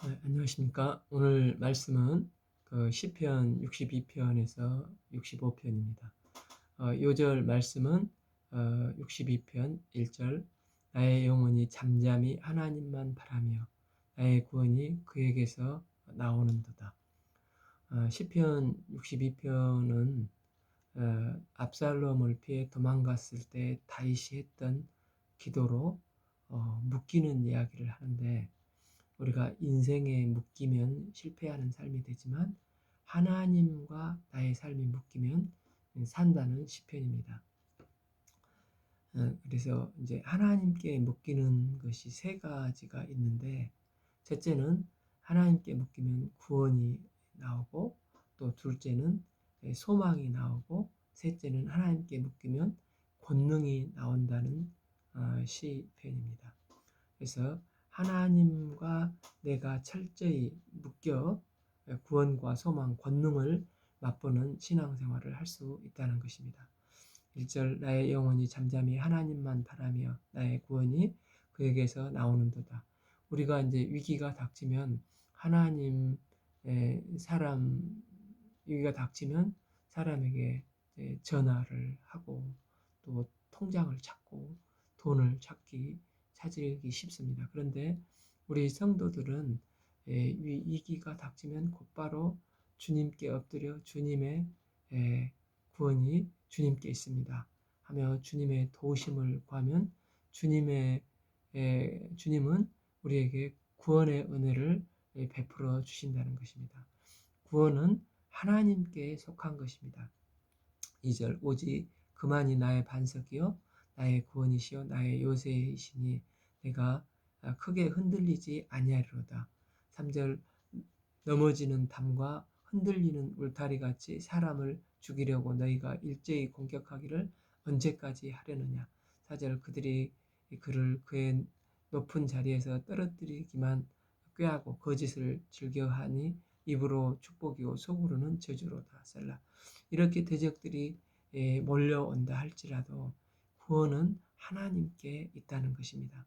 네, 안녕하십니까. 오늘 말씀은 그 시편 62편에서 65편입니다. 요절 말씀은 62편 1절 나의 영혼이 잠잠히 하나님만 바라며 나의 구원이 그에게서 나오는도다. 시편 62편은 압살롬을 피해 도망갔을 때 다윗이 했던 기도로 묶이는 이야기를 하는데, 우리가 인생에 묶이면 실패하는 삶이 되지만 하나님과 나의 삶이 묶이면 산다는 시편입니다. 그래서 이제 하나님께 묶이는 것이 세 가지가 있는데, 첫째는 하나님께 묶이면 구원이 나오고, 또 둘째는 소망이 나오고, 셋째는 하나님께 묶이면 권능이 나온다는 시편입니다. 그래서 하나님과 내가 철저히 묶여 구원과 소망, 권능을 맛보는 신앙생활을 할 수 있다는 것입니다. 1절 나의 영혼이 잠잠히 하나님만 바라며 나의 구원이 그에게서 나오는도다. 우리가 이제 위기가 닥치면 하나님 사람 위기가 닥치면 사람에게 전화를 하고 또 통장을 찾고 돈을 찾기 쉽습니다. 그런데 우리 성도들은 위기가 닥치면 곧바로 주님께 엎드려 주님의 구원이 주님께 있습니다 하며 주님의 도우심을 구하면 주님은 우리에게 구원의 은혜를 베풀어 주신다는 것입니다. 구원은 하나님께 속한 것입니다. 2절 오직 그만이 나의 반석이요 나의 구원이시요 나의 요새이시니 내가 크게 흔들리지 아니하리로다. 3절 넘어지는 담과 흔들리는 울타리같이 사람을 죽이려고 너희가 일제히 공격하기를 언제까지 하려느냐. 4절 그들이 그를 그의 높은 자리에서 떨어뜨리기만 꾀하고 거짓을 즐겨하니 입으로 축복이요 속으로는 저주로다. 셀라. 이렇게 대적들이 몰려온다 할지라도 구원은 하나님께 있다는 것입니다.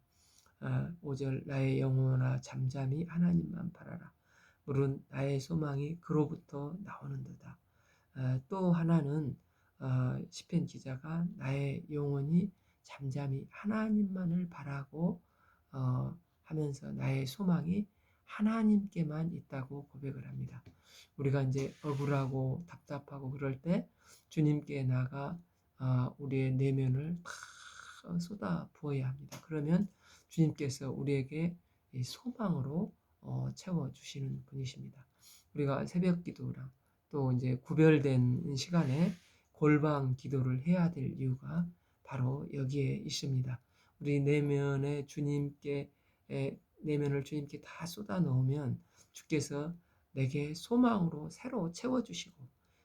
5절 나의 영혼아 잠잠히 하나님만 바라라. 물은 나의 소망이 그로부터 나오는도다. 또 하나는 시편 기자가 나의 영혼이 잠잠히 하나님만을 바라고 하면서 나의 소망이 하나님께만 있다고 고백을 합니다. 우리가 이제 억울하고 답답하고 그럴 때 주님께 나가 우리의 내면을 다 쏟아 부어야 합니다. 그러면 주님께서 우리에게 소망으로 채워주시는 분이십니다. 우리가 새벽 기도랑 또 이제 구별된 시간에 골방 기도를 해야 될 이유가 바로 여기에 있습니다. 우리 내면을 주님께 다 쏟아 넣으면 주께서 내게 소망으로 새로 채워주시고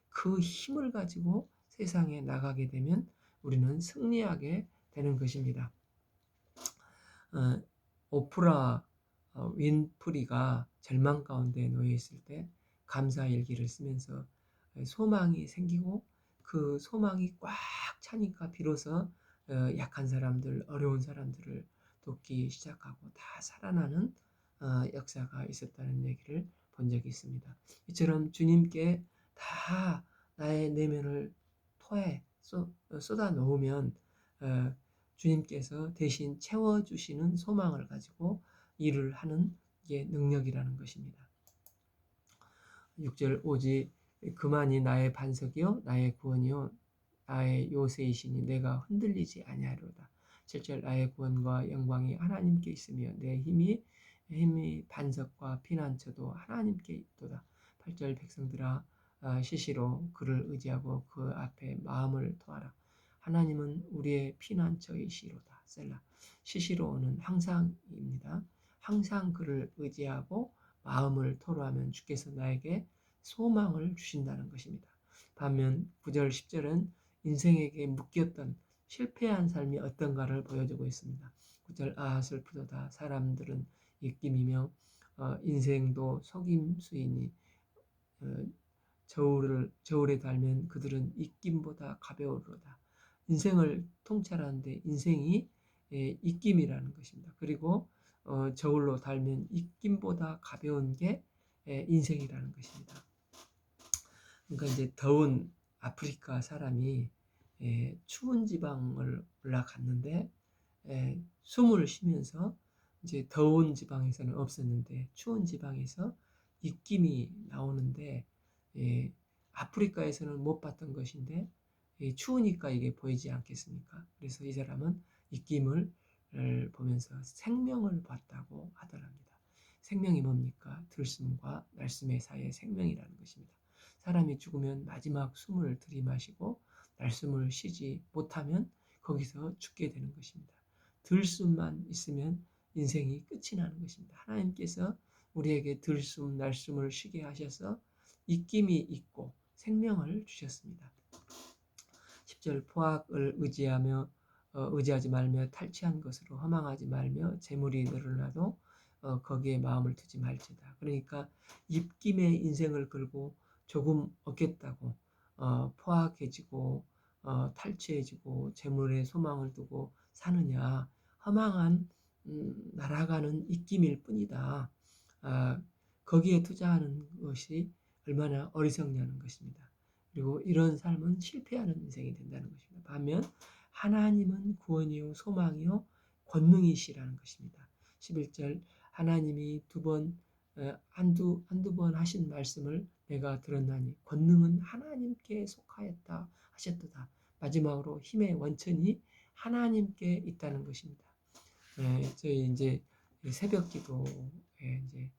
그 힘을 가지고 세상에 나가게 되면 우리는 승리하게 되는 것입니다. 어, 오프라 윈프리가 절망 가운데 놓여 있을 때 감사일기를 쓰면서 소망이 생기고 그 소망이 꽉 차니까 비로소 약한 사람들, 어려운 사람들을 돕기 시작하고 다 살아나는 역사가 있었다는 얘기를 본 적이 있습니다. 이처럼 주님께 다 나의 내면을 토해 쏟아 놓으면 주님께서 대신 채워주시는 소망을 가지고 일을 하는 게 능력이라는 것입니다. 6절 오직 그만이 나의 반석이요 나의 구원이요 나의 요새이시니 내가 흔들리지 아니하리로다. 7절 나의 구원과 영광이 하나님께 있으며 내 힘이 반석과 피난처도 하나님께 있도다. 8절 백성들아 시시로 그를 의지하고 그 앞에 마음을 토하라. 하나님은 우리의 피난처이시로다. 셀라. 시시로는 항상입니다. 항상 그를 의지하고 마음을 토로하면 주께서 나에게 소망을 주신다는 것입니다. 반면 9절 10절은 인생에게 묶였던 실패한 삶이 어떤가를 보여주고 있습니다. 9절 슬프도다 사람들은 입김이며 인생도 속임수이니 저울에 달면 그들은 입김보다 가벼우로다. 인생을 통찰하는데 인생이 입김이라는 것입니다. 그리고 저울로 달면 입김보다 가벼운 게 인생이라는 것입니다. 그러니까 이제 더운 아프리카 사람이 추운 지방을 올라갔는데 숨을 쉬면서 이제 더운 지방에서는 없었는데 추운 지방에서 입김이 나오는데 예, 아프리카에서는 못 봤던 것인데 추우니까 이게 보이지 않겠습니까? 그래서 이 사람은 입김을 보면서 생명을 봤다고 하더랍니다. 생명이 뭡니까? 들숨과 날숨의 사이의 생명이라는 것입니다. 사람이 죽으면 마지막 숨을 들이마시고 날숨을 쉬지 못하면 거기서 죽게 되는 것입니다. 들숨만 있으면 인생이 끝이 나는 것입니다. 하나님께서 우리에게 들숨, 날숨을 쉬게 하셔서 입김이 있고 생명을 주셨습니다. 10절 포악을 의지하지 말며 탈취한 것으로 허망하지 말며 재물이 늘어나도 거기에 마음을 두지 말지다. 그러니까 입김의 인생을 걸고 조금 얻겠다고 포악해지고 탈취해지고 재물에 소망을 두고 사느냐. 허망한 날아가는 입김일 뿐이다. 거기에 투자하는 것이 얼마나 어리석냐는 것입니다. 그리고 이런 삶은 실패하는 인생이 된다는 것입니다. 반면 하나님은 구원이요 소망이요 권능이시라는 것입니다. 11절 하나님이 한두 번 하신 말씀을 내가 들었나니 권능은 하나님께 속하였다 하셨도다. 마지막으로 힘의 원천이 하나님께 있다는 것입니다. 저희 이제 새벽 기도에 이제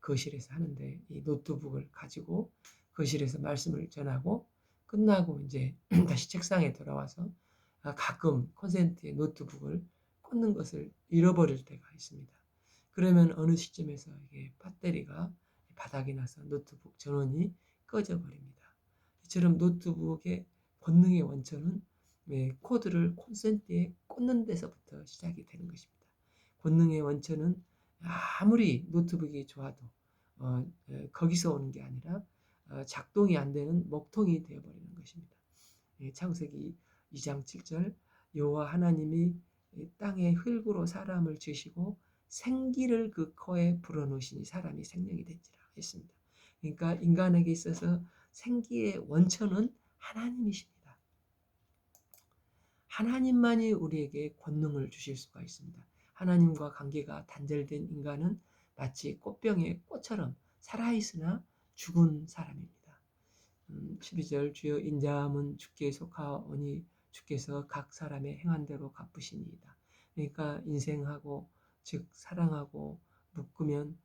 거실에서 하는데 이 노트북을 가지고 거실에서 말씀을 전하고 끝나고 이제 다시 책상에 돌아와서 가끔 콘센트에 노트북을 꽂는 것을 잃어버릴 때가 있습니다. 그러면 어느 시점에서 이게 배터리가 바닥이 나서 노트북 전원이 꺼져 버립니다. 이처럼 노트북의 권능의 원천은 코드를 콘센트에 꽂는 데서부터 시작이 되는 것입니다. 권능의 원천은 아무리 노트북이 좋아도 거기서 오는 게 아니라 작동이 안 되는 먹통이 되어버리는 것입니다. 창세기 2장 7절 여호와 하나님이 땅에 흙으로 사람을 지으시고 생기를 그 코에 불어넣으시니 사람이 생명이 된지라 했습니다. 그러니까 인간에게 있어서 생기의 원천은 하나님이십니다. 하나님만이 우리에게 권능을 주실 수가 있습니다. 하나님과 관계가 단절된 인간은 마치 꽃병의 꽃처럼 살아있으나 죽은 사람입니다. 12절 주여 인자함은 주께 속하오니 주께서 각 사람의 행한 대로 갚으시니이다. 그러니까 인생하고 즉 사랑하고 묶으면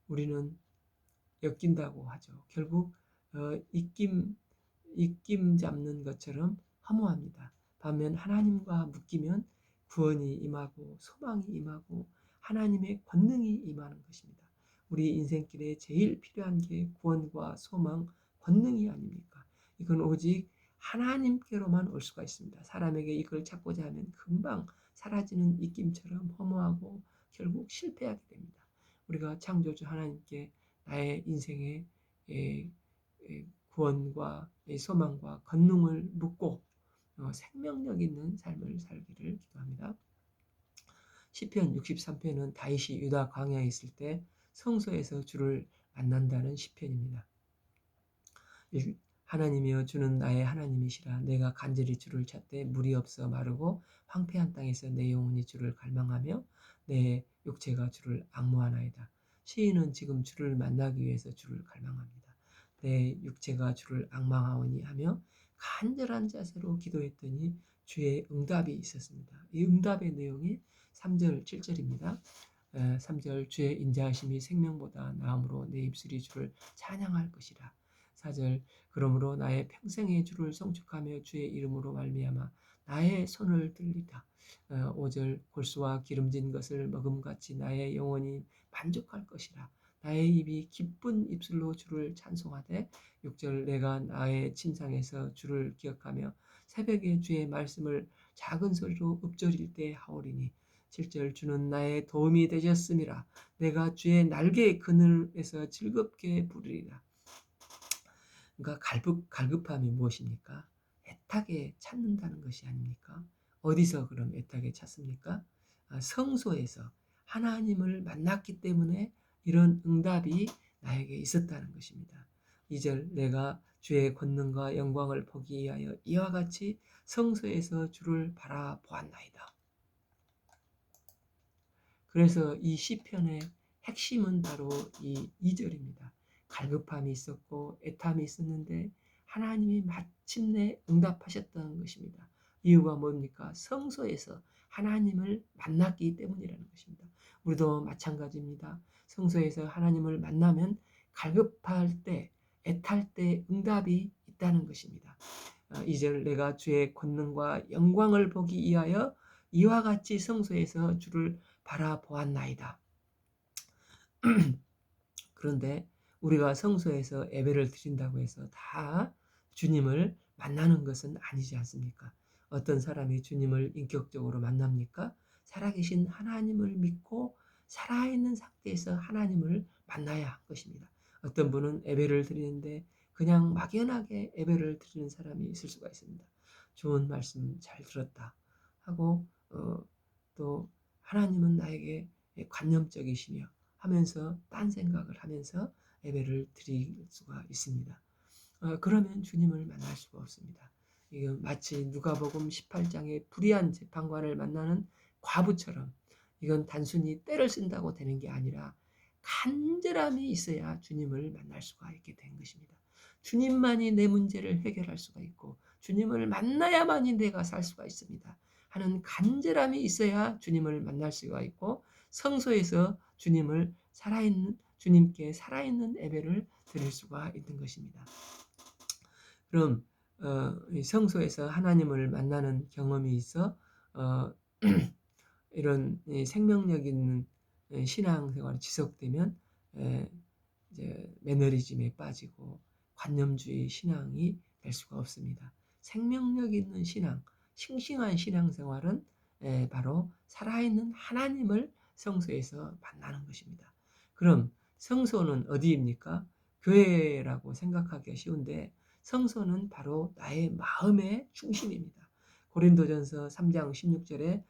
우리는 엮인다고 하죠. 결국 입김 잡는 것처럼 허무합니다. 반면 하나님과 묶이면 구원이 임하고 소망이 임하고 하나님의 권능이 임하는 것입니다. 우리 인생길에 제일 필요한 게 구원과 소망, 권능이 아닙니까? 이건 오직 하나님께로만 올 수가 있습니다. 사람에게 이걸 찾고자 하면 금방 사라지는 입김처럼 허무하고 결국 실패하게 됩니다. 우리가 창조주 하나님께 나의 인생의 구원과 소망과 권능을 묻고 생명력 있는 삶을 살기를 기도합니다. 시편 63편은 다윗이 유다 광야에 있을 때 성소에서 주를 만난다는 시편입니다. 하나님이여 주는 나의 하나님이시라. 내가 간절히 주를 찾되 물이 없어 마르고 황폐한 땅에서 내 영혼이 주를 갈망하며 내 육체가 주를 앙모하나이다. 시인은 지금 주를 만나기 위해서 주를 갈망합니다. 내 육체가 주를 앙망하오니 하며 간절한 자세로 기도했더니 주의 응답이 있었습니다. 이 응답의 내용이 3절 7절입니다. 3절 주의 인자하심이 생명보다 나음으로 내 입술이 주를 찬양할 것이라. 4절 그러므로 나의 평생의 주를 성축하며 주의 이름으로 말미암아 나의 손을 들리다. 5절 골수와 기름진 것을 먹음같이 나의 영혼이 만족할 것이라. 나의 입이 기쁜 입술로 주를 찬송하되 6절 내가 나의 침상에서 주를 기억하며 새벽에 주의 말씀을 작은 소리로 읊조릴 때 하오리니 7절 주는 나의 도움이 되셨음이라. 내가 주의 날개 그늘에서 즐겁게 부르리라. 그러니까 갈급함이 무엇입니까? 애타게 찾는다는 것이 아닙니까? 어디서 그럼 애타게 찾습니까? 성소에서 하나님을 만났기 때문에 이런 응답이 나에게 있었다는 것입니다. 2절 내가 주의 권능과 영광을 보기 위하여 이와 같이 성소에서 주를 바라보았나이다. 그래서 이 시편의 핵심은 바로 이 2절입니다. 갈급함이 있었고 애탐이 있었는데 하나님이 마침내 응답하셨다는 것입니다. 이유가 뭡니까? 성소에서 하나님을 만났기 때문이라는 것입니다. 우리도 마찬가지입니다. 성소에서 하나님을 만나면 갈급할 때, 애탈 때 응답이 있다는 것입니다. 2절 내가 주의 권능과 영광을 보기 위하여 이와 같이 성소에서 주를 바라보았나이다. 그런데 우리가 성소에서 예배를 드린다고 해서 다 주님을 만나는 것은 아니지 않습니까? 어떤 사람이 주님을 인격적으로 만납니까? 살아계신 하나님을 믿고 살아있는 상태에서 하나님을 만나야 할 것입니다. 어떤 분은 예배를 드리는데 그냥 막연하게 예배를 드리는 사람이 있을 수가 있습니다. 좋은 말씀 잘 들었다 하고 또 하나님은 나에게 관념적이시며 하면서 딴 생각을 하면서 예배를 드릴 수가 있습니다. 그러면 주님을 만날 수가 없습니다. 이건 마치 누가복음 18장의 불의한 재판관을 만나는 과부처럼 이건 단순히 때를 쓴다고 되는 게 아니라 간절함이 있어야 주님을 만날 수가 있게 된 것입니다. 주님만이 내 문제를 해결할 수가 있고 주님을 만나야만이 내가 살 수가 있습니다. 하는 간절함이 있어야 주님을 만날 수가 있고 성소에서 주님께 살아있는 예배를 드릴 수가 있는 것입니다. 그럼 성소에서 하나님을 만나는 경험이 있어 이런 생명력 있는 신앙생활이 지속되면 이제 매너리즘에 빠지고 관념주의 신앙이 될 수가 없습니다. 생명력 있는 신앙, 싱싱한 신앙생활은 바로 살아있는 하나님을 성소에서 만나는 것입니다. 그럼 성소는 어디입니까? 교회라고 생각하기가 쉬운데 성소는 바로 나의 마음의 중심입니다. 고린도전서 3장 16절에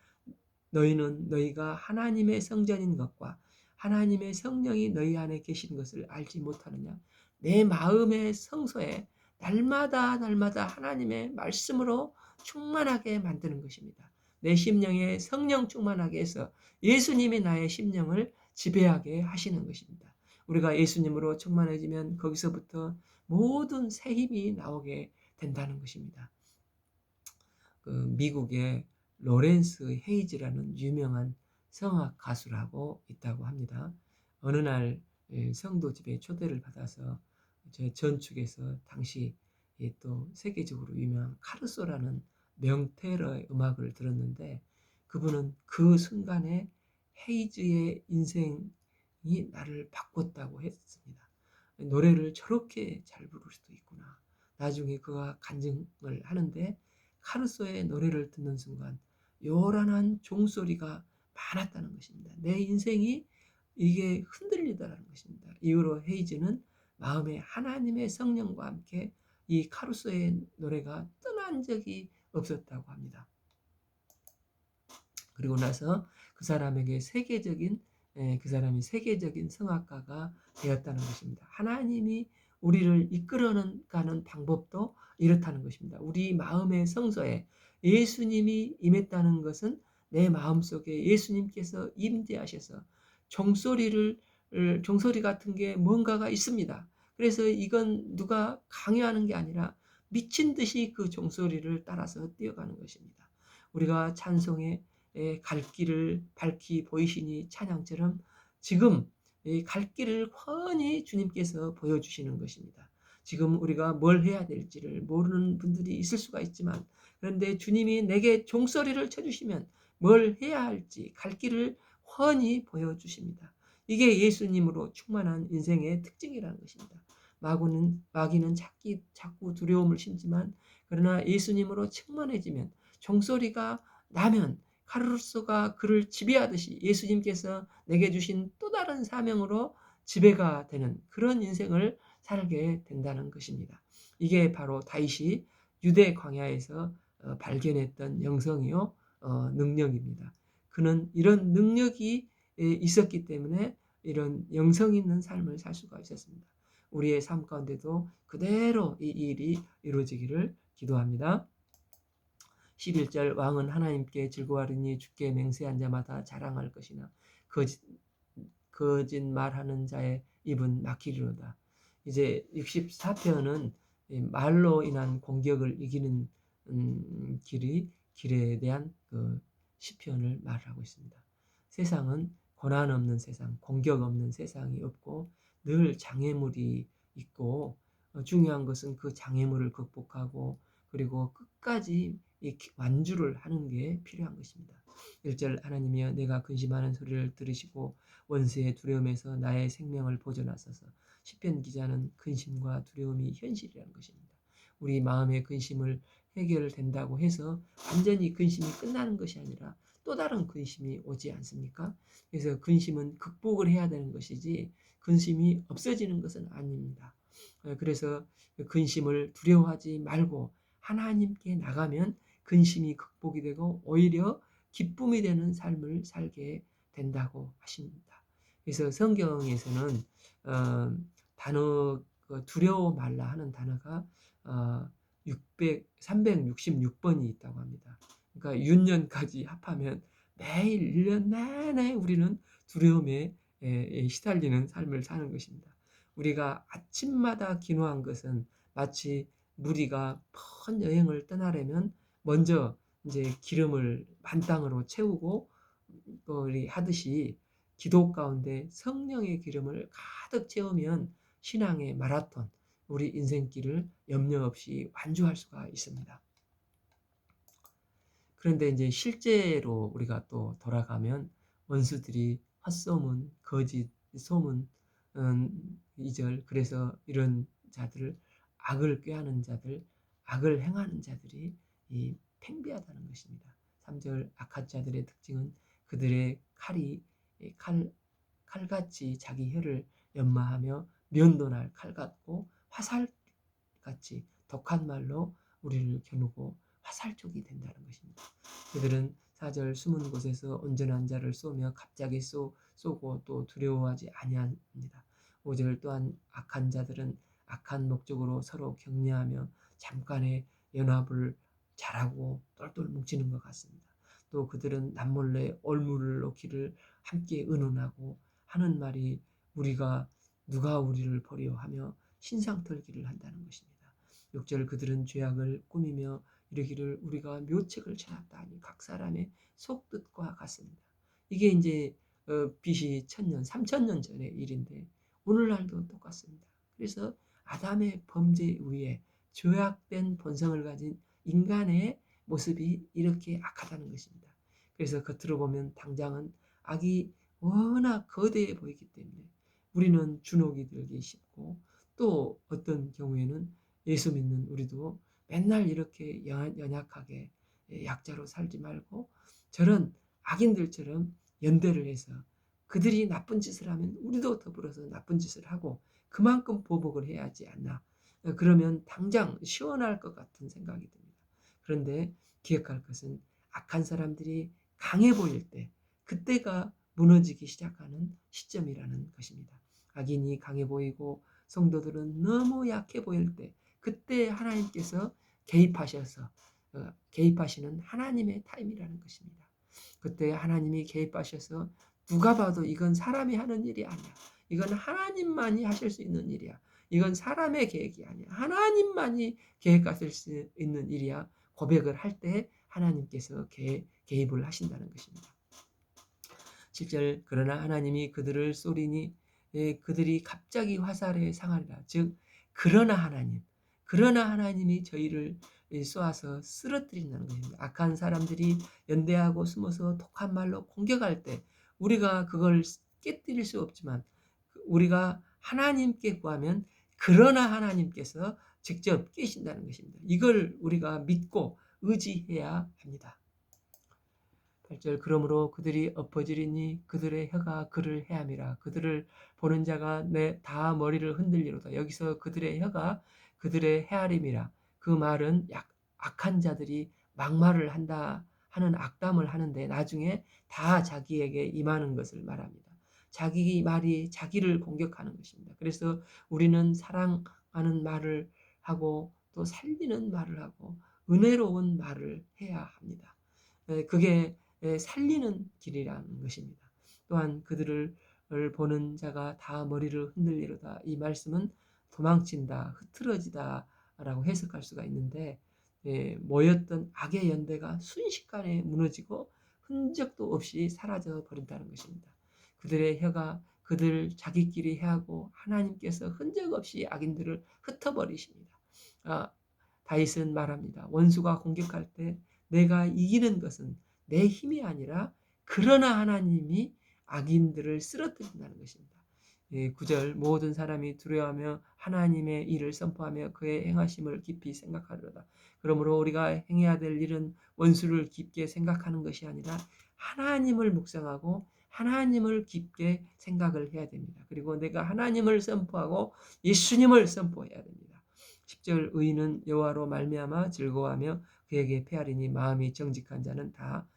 너희가 하나님의 성전인 것과 하나님의 성령이 너희 안에 계신 것을 알지 못하느냐? 내 마음의 성소에 날마다 하나님의 말씀으로 충만하게 만드는 것입니다. 내 심령에 성령 충만하게 해서 예수님이 나의 심령을 지배하게 하시는 것입니다. 우리가 예수님으로 충만해지면 거기서부터 모든 새 힘이 나오게 된다는 것입니다. 미국의 로렌스 헤이즈라는 유명한 성악 가수라고 있다고 합니다. 어느 날 성도 집에 초대를 받아서 제 전축에서 당시 또 세계적으로 유명한 카르소라는 명테러의 음악을 들었는데 그분은 그 순간에 헤이즈의 인생이 나를 바꿨다고 했습니다. 노래를 저렇게 잘 부를 수도 있구나. 나중에 그가 간증을 하는데 카르소의 노래를 듣는 순간 요란한 종소리가 많았다는 것입니다. 내 인생이 이게 흔들리더라는 것입니다. 이후로 헤이즈는 마음에 하나님의 성령과 함께 이 카르소의 노래가 떠난 적이 없었다고 합니다. 그리고 나서 그 사람이 세계적인 성악가가 되었다는 것입니다. 하나님이 우리를 이끌어가는 방법도 이렇다는 것입니다. 우리 마음의 성소에 예수님이 임했다는 것은 내 마음속에 예수님께서 임재하셔서 종소리 같은 게 뭔가가 있습니다. 그래서 이건 누가 강요하는 게 아니라 미친 듯이 그 종소리를 따라서 뛰어가는 것입니다. 우리가 찬송에 갈 길을 밝히 보이시니 찬양처럼 지금 갈 길을 훤히 주님께서 보여주시는 것입니다. 지금 우리가 뭘 해야 될지를 모르는 분들이 있을 수가 있지만 그런데 주님이 내게 종소리를 쳐주시면 뭘 해야 할지 갈 길을 훤히 보여주십니다. 이게 예수님으로 충만한 인생의 특징이라는 것입니다. 마귀는 자꾸 두려움을 심지만 그러나 예수님으로 충만해지면 종소리가 나면 카르로스가 그를 지배하듯이 예수님께서 내게 주신 또 다른 사명으로 지배가 되는 그런 인생을 살게 된다는 것입니다. 이게 바로 다윗이 유대 광야에서 발견했던 영성이요 능력입니다. 그는 이런 능력이 있었기 때문에 이런 영성 있는 삶을 살 수가 있었습니다. 우리의 삶 가운데도 그대로 이 일이 이루어지기를 기도합니다. 11절 왕은 하나님께 즐거워하리니 주께 맹세한 자마다 자랑할 것이나 거짓말하는 자의 입은 막히리로다. 이제 64편은 말로 인한 공격을 이기는 길에 대한 그 시편을 말하고 있습니다. 세상은 고난 없는 세상, 공격 없는 세상이 없고 늘 장애물이 있고 중요한 것은 그 장애물을 극복하고 그리고 끝까지 완주를 하는 게 필요한 것입니다. 1절 하나님이여 내가 근심하는 소리를 들으시고 원수의 두려움에서 나의 생명을 보존하소서. 시편 기자는 근심과 두려움이 현실이라는 것입니다. 우리 마음의 근심을 해결된다고 해서 완전히 근심이 끝나는 것이 아니라 또 다른 근심이 오지 않습니까? 그래서 근심은 극복을 해야 되는 것이지 근심이 없어지는 것은 아닙니다. 그래서 근심을 두려워하지 말고 하나님께 나가면 근심이 극복이 되고 오히려 기쁨이 되는 삶을 살게 된다고 하십니다. 그래서 성경에서는 단어 두려워 말라 하는 단어가 366번이 있다고 합니다. 그러니까 윤년까지 합하면 매일 1년 내내 우리는 두려움에 시달리는 삶을 사는 것입니다. 우리가 아침마다 기도한 것은 마치 무리가 먼 여행을 떠나려면 먼저 이제 기름을 만땅으로 채우고 우리 하듯이 기도 가운데 성령의 기름을 가득 채우면 신앙의 마라톤, 우리 인생길을 염려 없이 완주할 수가 있습니다. 그런데 이제 실제로 우리가 또 돌아가면 원수들이 헛소문, 거짓, 소문, 2절 그래서 이런 자들을 악을 꾀하는 자들, 악을 행하는 자들이 팽배하다는 것입니다. 3절 악한 자들의 특징은 그들의 칼이 칼같이 자기 혀를 연마하며 면도날 칼 같고 화살같이 독한 말로 우리를 겨누고 화살촉이 된다는 것입니다. 그들은 4절 숨은 곳에서 온전한 자를 쏘며 갑자기 쏘고 또 두려워하지 아니합니다. 5절 또한 악한 자들은 악한 목적으로 서로 격려하며 잠깐의 연합을 잘하고 똘똘 뭉치는 것 같습니다. 또 그들은 남몰래 올무를 놓기를 함께 의논하고 하는 말이 우리가 누가 우리를 버려 하며 신상털기를 한다는 것입니다. 6절 그들은 죄악을 꾸미며 이르기를 우리가 묘책을 찾았다 하니 각 사람의 속뜻과 같습니다. 이게 이제 BC 1000년, 3000년 전의 일인데 오늘날도 똑같습니다. 그래서 아담의 범죄 위에 죄악된 본성을 가진 인간의 모습이 이렇게 악하다는 것입니다. 그래서 겉으로 보면 당장은 악이 워낙 거대해 보이기 때문에 우리는 주눅이 들기 쉽고 또 어떤 경우에는 예수 믿는 우리도 맨날 이렇게 연약하게 약자로 살지 말고 저런 악인들처럼 연대를 해서 그들이 나쁜 짓을 하면 우리도 더불어서 나쁜 짓을 하고 그만큼 보복을 해야 하지 않나. 그러면 당장 시원할 것 같은 생각이 듭니다. 그런데 기억할 것은 악한 사람들이 강해 보일 때 그때가 무너지기 시작하는 시점이라는 것입니다. 악인이 강해 보이고 성도들은 너무 약해 보일 때 그때 하나님께서 개입하셔서 개입하시는 하나님의 타임이라는 것입니다. 그때 하나님이 개입하셔서 누가 봐도 이건 사람이 하는 일이 아니야. 이건 하나님만이 하실 수 있는 일이야. 이건 사람의 계획이 아니야. 하나님만이 계획하실 수 있는 일이야. 고백을 할 때 하나님께서 개입을 하신다는 것입니다. 7절 그러나 하나님이 그들을 쏘리니 그들이 갑자기 화살에 상하리라. 즉 그러나 하나님이 저희를 쏘아서 쓰러뜨린다는 것입니다. 악한 사람들이 연대하고 숨어서 독한 말로 공격할 때 우리가 그걸 깨뜨릴 수 없지만 우리가 하나님께 구하면 그러나 하나님께서 직접 깨신다는 것입니다. 이걸 우리가 믿고 의지해야 합니다. 8절 그러므로 그들이 엎어지리니 그들의 혀가 그를 해함이라. 그들을 보는 자가 다 머리를 흔들리로다. 여기서 그들의 혀가 그들의 헤아림이라. 그 말은 악한 자들이 막말을 한다 하는 악담을 하는데 나중에 다 자기에게 임하는 것을 말합니다. 자기 말이 자기를 공격하는 것입니다. 그래서 우리는 사랑하는 말을 하고 또 살리는 말을 하고 은혜로운 말을 해야 합니다. 그게 살리는 길이라는 것입니다. 또한 그들을 보는 자가 다 머리를 흔들리로다. 이 말씀은 도망친다, 흐트러지다라고 해석할 수가 있는데 모였던 악의 연대가 순식간에 무너지고 흔적도 없이 사라져 버린다는 것입니다. 그들의 혀가 그들 자기끼리 해하고 하나님께서 흔적 없이 악인들을 흩어버리십니다. 아, 다윗은 말합니다. 원수가 공격할 때 내가 이기는 것은 내 힘이 아니라 그러나 하나님이 악인들을 쓰러뜨린다는 것입니다. 9절 모든 사람이 두려워하며 하나님의 일을 선포하며 그의 행하심을 깊이 생각하리로다. 그러므로 우리가 행해야 될 일은 원수를 깊게 생각하는 것이 아니라 하나님을 묵상하고 하나님을 깊게 생각을 해야 됩니다. 그리고 내가 하나님을 선포하고 예수님을 선포해야 됩니다. 10절 의인은 여호와로 말미암아 즐거워하며 그에게 패하리니 마음이 정직한 자는 다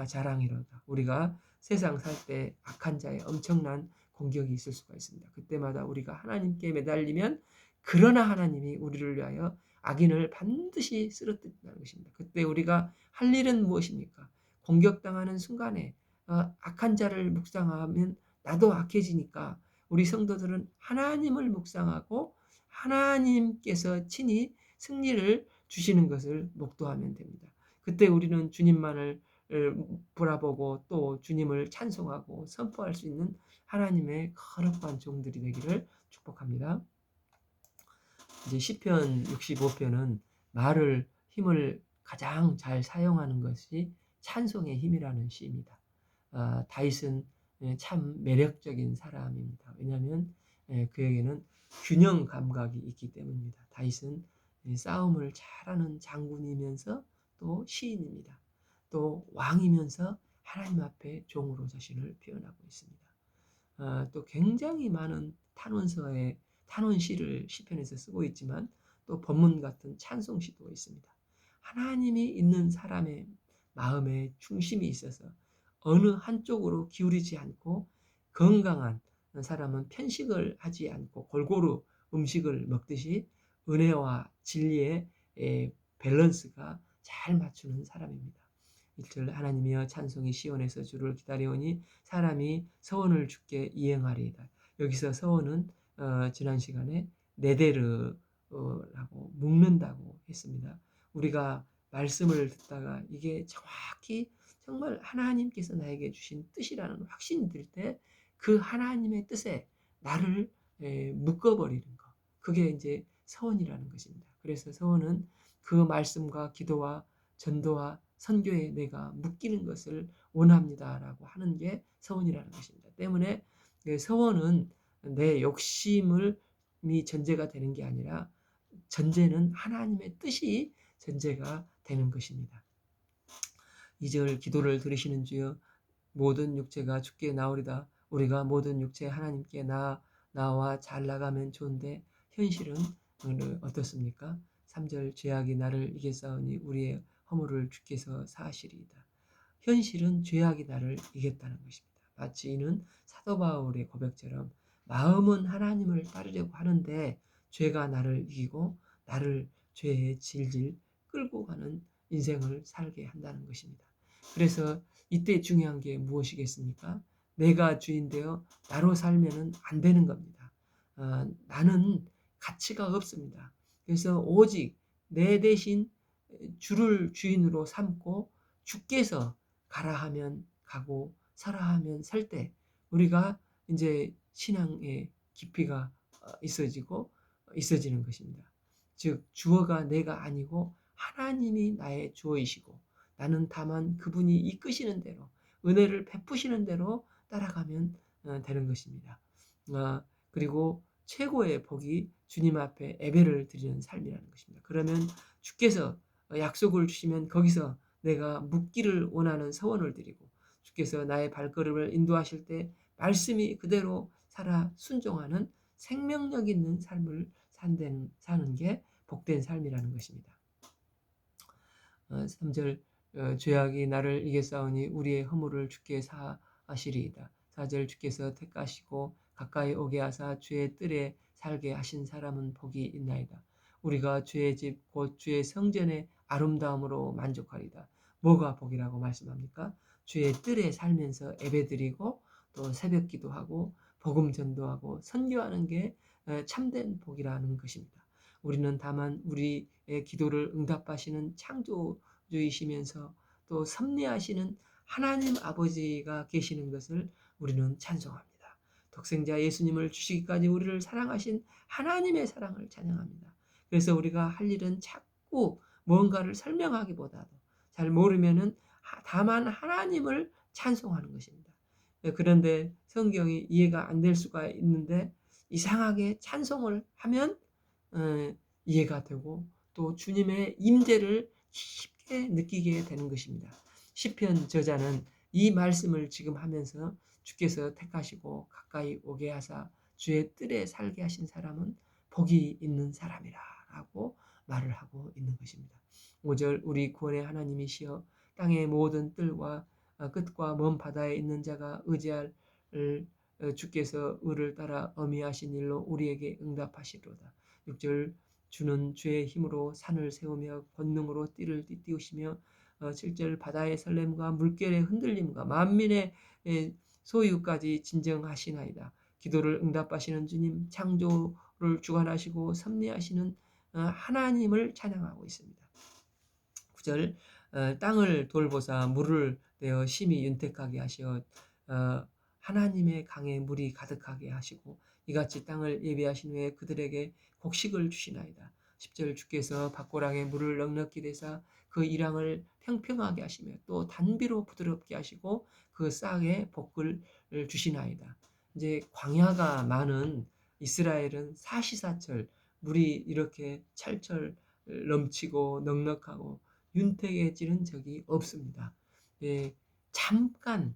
자랑이로다. 우리가 세상 살 때 악한 자의 엄청난 공격이 있을 수가 있습니다. 그때마다 우리가 하나님께 매달리면 그러나 하나님이 우리를 위하여 악인을 반드시 쓰러뜨린다는 것입니다. 그때 우리가 할 일은 무엇입니까? 공격당하는 순간에 악한 자를 묵상하면 나도 악해지니까 우리 성도들은 하나님을 묵상하고 하나님께서 친히 승리를 주시는 것을 목도하면 됩니다. 그때 우리는 주님만을 바라보고 또 주님을 찬송하고 선포할 수 있는 하나님의 거룩한 종들이 되기를 축복합니다. 이제 시편 65편은 말을 힘을 가장 잘 사용하는 것이 찬송의 힘이라는 시입니다. 다윗은 참 매력적인 사람입니다. 왜냐하면 그에게는 균형 감각이 있기 때문입니다. 다윗은 싸움을 잘하는 장군이면서 또 시인입니다. 또 왕이면서 하나님 앞에 종으로 자신을 표현하고 있습니다. 또 굉장히 많은 탄원시를 시편에서 쓰고 있지만 또 법문 같은 찬송시도 있습니다. 하나님이 있는 사람의 마음에 중심이 있어서 어느 한쪽으로 기울이지 않고 건강한 사람은 편식을 하지 않고 골고루 음식을 먹듯이 은혜와 진리의 밸런스가 잘 맞추는 사람입니다. 1절 하나님이여 찬송이 시온에서 주를 기다려오니 사람이 서원을 주께 이행하리이다. 여기서 서원은 지난 시간에 네데르라고 묶는다고 했습니다. 우리가 말씀을 듣다가 이게 정확히 정말 하나님께서 나에게 주신 뜻이라는 확신이 들 때 그 하나님의 뜻에 나를 묶어버리는 것. 그게 이제 서원이라는 것입니다. 그래서 서원은 그 말씀과 기도와 전도와 선교에 내가 묶이는 것을 원합니다라고 하는 게 서원이라는 것입니다. 때문에 서원은 내 욕심이 전제가 되는 게 아니라 전제는 하나님의 뜻이 전제가 되는 것입니다. 2절 기도를 들으시는 주여 모든 육체가 주께 나오리다. 우리가 모든 육체 하나님께 나와 잘 나가면 좋은데 현실은 어떻습니까? 3절 죄악이 나를 이겼사오니 우리의 허물을 주께서 사하시리이다. 현실은 죄악이 나를 이겼다는 것입니다. 마치 이는 사도 바울의 고백처럼 마음은 하나님을 따르려고 하는데 죄가 나를 이기고 나를 죄에 질질 끌고 가는 인생을 살게 한다는 것입니다. 그래서 이때 중요한 게 무엇이겠습니까? 내가 주인 되어 나로 살면 안 되는 겁니다. 나는 가치가 없습니다. 그래서 오직 내 대신 주를 주인으로 삼고 주께서 가라 하면 가고 서라 하면 설 때 우리가 이제 신앙의 깊이가 있어지는 것입니다. 즉 주어가 내가 아니고 하나님이 나의 주어이시고 나는 다만 그분이 이끄시는 대로 은혜를 베푸시는 대로 따라가면 되는 것입니다. 그리고 최고의 복이 주님 앞에 예배를 드리는 삶이라는 것입니다. 그러면 주께서 약속을 주시면 거기서 내가 묻기를 원하는 서원을 드리고 주께서 나의 발걸음을 인도하실 때 말씀이 그대로 살아 순종하는 생명력 있는 삶을 사는 게 복된 삶이라는 것입니다. 3절 죄악이 나를 이겼사오니 우리의 허물을 주께 사하시리이다. 4절 주께서 택하시고 가까이 오게 하사 주의 뜰에 살게 하신 사람은 복이 있나이다. 우리가 주의 집 곧 주의 성전의 아름다움으로 만족하리다. 뭐가 복이라고 말씀합니까? 주의 뜰에 살면서 예배드리고 또 새벽 기도하고 복음 전도하고 선교하는 게 참된 복이라는 것입니다. 우리는 다만 우리의 기도를 응답하시는 창조주이시면서 또 섭리하시는 하나님 아버지가 계시는 것을 우리는 찬송합니다. 독생자 예수님을 주시기까지 우리를 사랑하신 하나님의 사랑을 찬양합니다. 그래서 우리가 할 일은 자꾸 뭔가를 설명하기보다도 잘 모르면은 다만 하나님을 찬송하는 것입니다. 그런데 성경이 이해가 안 될 수가 있는데 이상하게 찬송을 하면 이해가 되고 또 주님의 임재를 깊게 느끼게 되는 것입니다. 시편 저자는 이 말씀을 지금 하면서 주께서 택하시고 가까이 오게 하사 주의 뜰에 살게 하신 사람은 복이 있는 사람이라 라고 말을 하고 있는 것입니다. 5절 우리 구원의 하나님이시여 땅의 모든 뜰과 끝과 먼 바다에 있는 자가 의지할 주께서 의를 따라 어미하신 일로 우리에게 응답하시로다. 6절 주는 주의 힘으로 산을 세우며 권능으로 띠를 띠우시며 7절 바다의 설렘과 물결의 흔들림과 만민의 소유까지 진정하시나이다. 기도를 응답하시는 주님, 창조를 주관하시고 섭리하시는 하나님을 찬양하고 있습니다. 9절 땅을 돌보사 물을 내어 심히 윤택하게 하시어 하나님의 강에 물이 가득하게 하시고 이같이 땅을 예비하신 후에 그들에게 곡식을 주시나이다. 10절 주께서 밭고랑에 물을 넉넉히 대사 그 이랑을 평평하게 하시며 또 단비로 부드럽게 하시고 그 싹에 복을 주시나이다. 이제 광야가 많은 이스라엘은 사시사철 물이 이렇게 찰철 넘치고 넉넉하고 윤택해지는 적이 없습니다. 예, 잠깐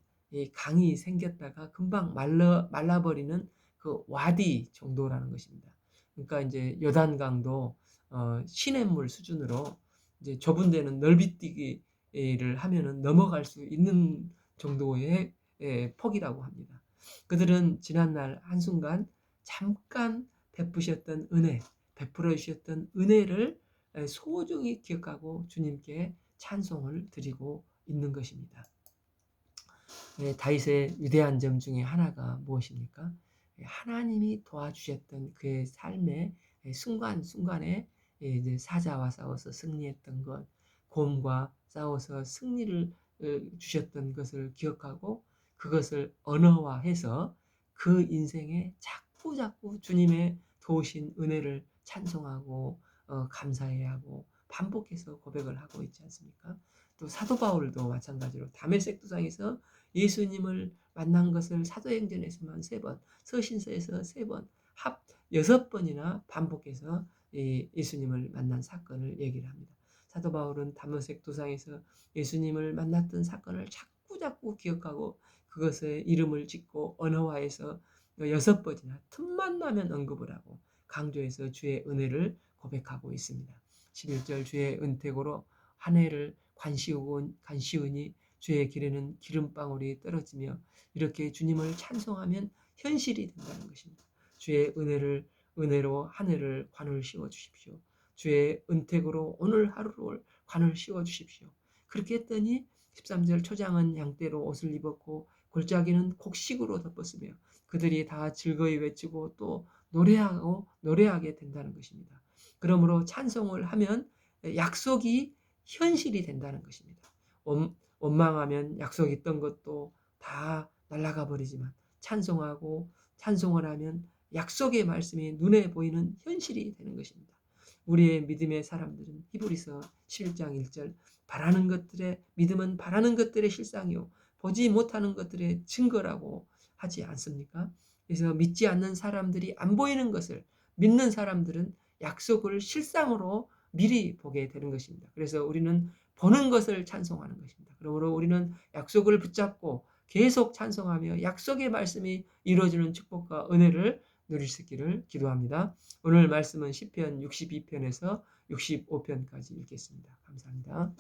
강이 생겼다가 금방 말라버리는 그 와디 정도라는 것입니다. 그러니까 이제 요단강도 시냇물 수준으로 이제 좁은 데는 넓이뛰기를 하면은 넘어갈 수 있는 정도의 폭이라고 합니다. 그들은 지난날 한순간 잠깐 베푸셨던 은혜, 베풀어 주셨던 은혜를 소중히 기억하고 주님께 찬송을 드리고 있는 것입니다. 다윗의 위대한 점 중에 하나가 무엇입니까? 하나님이 도와주셨던 그의 삶의 순간순간에 이제 사자와 싸워서 승리했던 것, 곰과 싸워서 승리를 주셨던 것을 기억하고 그것을 언어화해서 그 인생에 자꾸 주님의 도우신 은혜를 찬송하고 감사해야 하고 반복해서 고백을 하고 있지 않습니까? 또 사도 바울도 마찬가지로 다메섹 도상에서 예수님을 만난 것을 사도행전에서만 3번, 서신서에서 3번, 합 6번이나 반복해서 예수님을 만난 사건을 얘기를 합니다. 사도 바울은 다메섹 도상에서 예수님을 만났던 사건을 자꾸 기억하고 그것에 이름을 짓고 언어화해서 6번이나 틈만 나면 언급을 하고 강조해서 주의 은혜를 고백하고 있습니다. 11절 주의 은택으로 한 해를 간시우니 주의 길에는 기름방울이 떨어지며 이렇게 주님을 찬송하면 현실이 된다는 것입니다. 주의 은혜로 한 해를 관을 씌워 주십시오. 주의 은택으로 오늘 하루를 관을 씌워 주십시오. 그렇게 했더니 13절 초장은 양떼로 옷을 입었고 골짜기는 곡식으로 덮었으며 그들이 다 즐거이 외치고 또 노래하게 된다는 것입니다. 그러므로 찬송을 하면 약속이 현실이 된다는 것입니다. 원망하면 약속했던 것도 다 날아가 버리지만 찬송을 하면 약속의 말씀이 눈에 보이는 현실이 되는 것입니다. 우리의 믿음의 사람들은 히브리서 11장 1절 믿음은 바라는 것들의 실상이요 보지 못하는 것들의 증거라고 하지 않습니까? 그래서 믿지 않는 사람들이 안 보이는 것을 믿는 사람들은 약속을 실상으로 미리 보게 되는 것입니다. 그래서 우리는 보는 것을 찬송하는 것입니다. 그러므로 우리는 약속을 붙잡고 계속 찬송하며 약속의 말씀이 이루어지는 축복과 은혜를 누릴 수 있기를 기도합니다. 오늘 말씀은 시편 62편에서 65편까지 읽겠습니다. 감사합니다.